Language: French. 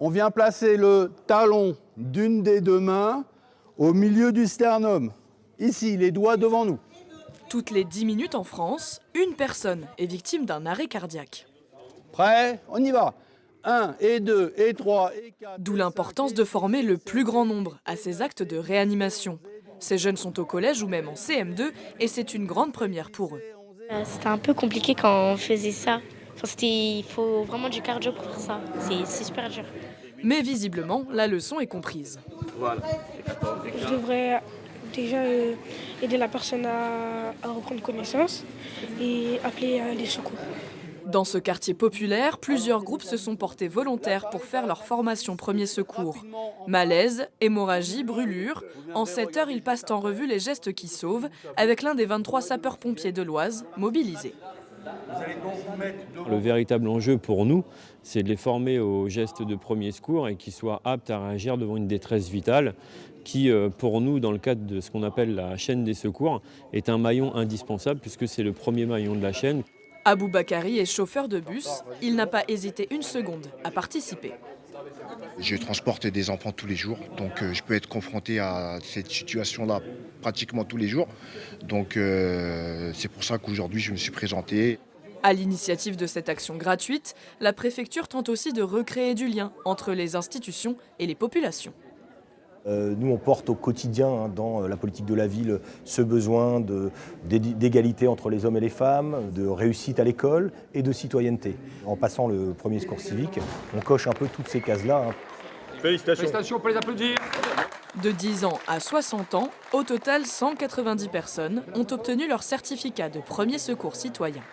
On vient placer le talon d'une des deux mains au milieu du sternum. Ici, les doigts devant nous. Toutes les 10 minutes en France, une personne est victime d'un arrêt cardiaque. Prêt? On y va. 1 et 2 et 3 et 4. D'où l'importance de former le plus grand nombre à ces actes de réanimation. Ces jeunes sont au collège ou même en CM2 et c'est une grande première pour eux. C'était un peu compliqué quand on faisait ça. Il faut vraiment du cardio pour faire ça. C'est super dur. Mais visiblement, la leçon est comprise. Je devrais déjà aider la personne à reprendre connaissance et appeler les secours. Dans ce quartier populaire, plusieurs groupes se sont portés volontaires pour faire leur formation premiers secours. Malaise, hémorragie, brûlure. En 7 heures, ils passent en revue les gestes qui sauvent avec l'un des 23 sapeurs-pompiers de l'Oise mobilisés. Le véritable enjeu pour nous, c'est de les former aux gestes de premier secours et qu'ils soient aptes à réagir devant une détresse vitale qui, pour nous, dans le cadre de ce qu'on appelle la chaîne des secours, est un maillon indispensable puisque c'est le premier maillon de la chaîne. Aboubakari est chauffeur de bus. Il n'a pas hésité une seconde à participer. Je transporte des enfants tous les jours, donc je peux être confronté à cette situation-là pratiquement tous les jours. Donc c'est pour ça qu'aujourd'hui je me suis présenté. À l'initiative de cette action gratuite, la préfecture tente aussi de recréer du lien entre les institutions et les populations. Nous, on porte au quotidien dans la politique de la ville ce besoin d'égalité entre les hommes et les femmes, de réussite à l'école et de citoyenneté. En passant le premier secours civique, on coche un peu toutes ces cases-là. Félicitations. Félicitations, on peut les applaudir. De 10 ans à 60 ans, au total 190 personnes ont obtenu leur certificat de premier secours citoyen.